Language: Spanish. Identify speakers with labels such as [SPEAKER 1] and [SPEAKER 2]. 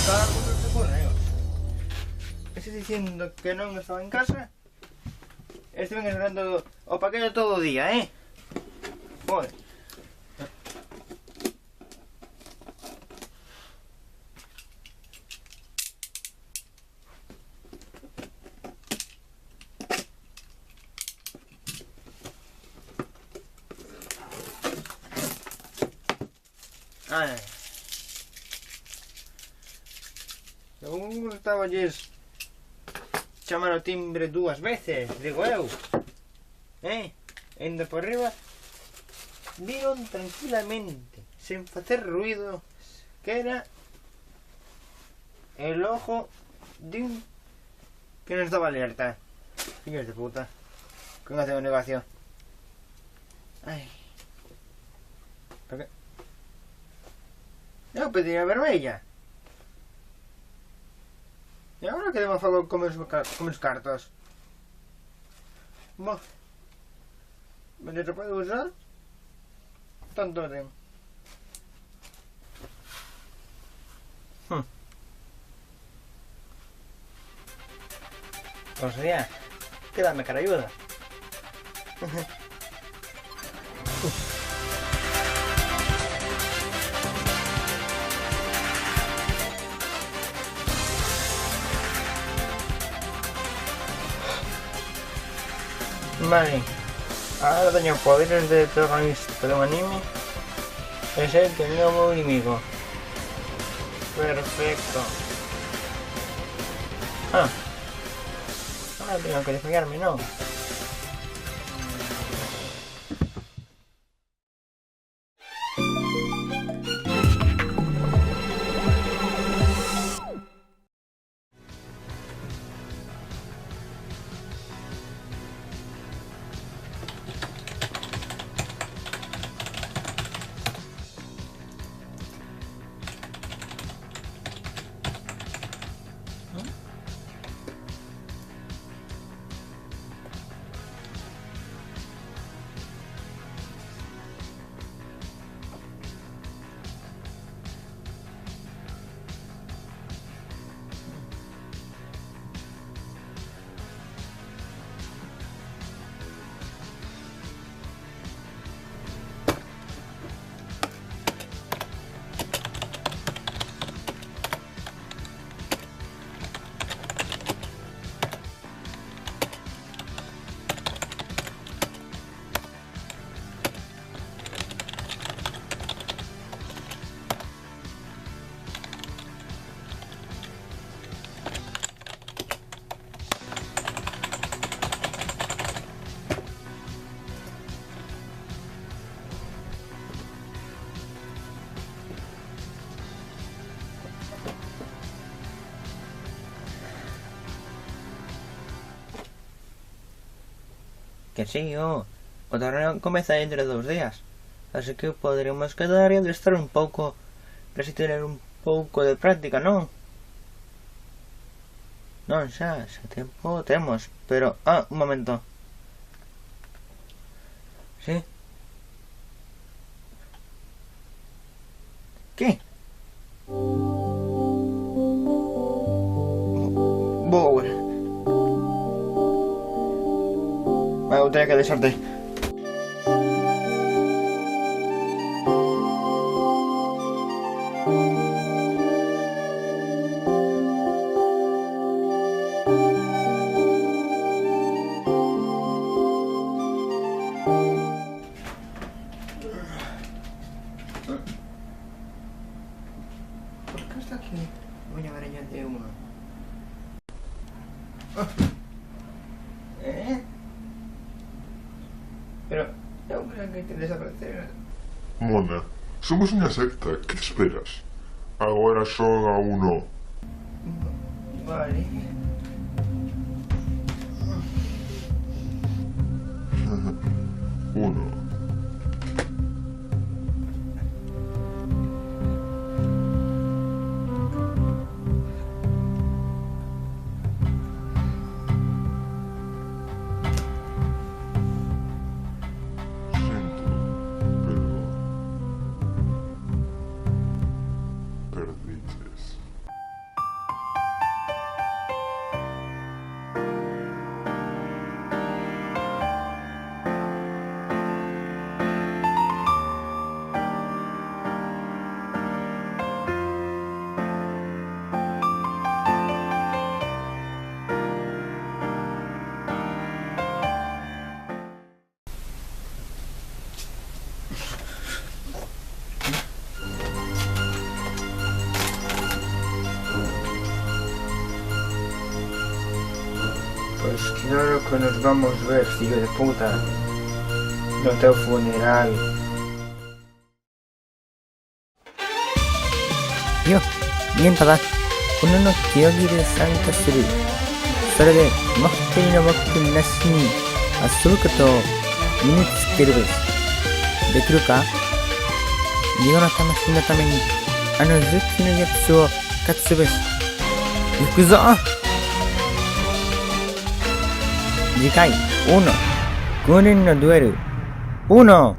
[SPEAKER 1] Carlos de correos. Estás dicindo que non estaba en casa? Estiven esperando o paquete todo o día, Joder. Ai. Eu estaba lles chamar o timbre 2 veces, digo eu. Indo por arriba, viron tranquilamente, sen facer ruido, que era el ojo de un que non estaba alerta. Fillos de puta, con hacer un negocio. Ai. ¿Por qué? Eu pedí a vermella. E agora que demos falar con os cartos? Bom, mas se pode usar? Tanto ten. O sea, quédame cara ayuda. Vale, ahora teño poderes de protagonista de un anime e sei que non é o meu inimigo. Perfecto. Ahora tengo que despegarme, ¿no? Que sí, o torneo comeza dentro de 2 días. Así que poderemos quedar e adestrar un pouco para así tener un pouco de práctica, non? Non, xa tempo temos, pero... un momento. Sí? Que? Boa. Vou ter que deixarte. Por que está aquí unha vareña de uno? Pero eu creo que te desaparecer.
[SPEAKER 2] Mona, somos unha secta, que esperas? Agora xoga uno.
[SPEAKER 1] Vale.
[SPEAKER 2] Uno. Siento, pero perdiches.
[SPEAKER 1] Claro que nos vamos a ver, hijo de puta. No te funeral.
[SPEAKER 3] よ、ゲンタだ。この競技で参加する。それで、マッテリの枠なしに遊ぶことを身につけるべし。できるか？リオの魂のために、あのズッキのやつを勝つべし。行くぞ！次回、オーノ。5年のデュエル。オーノ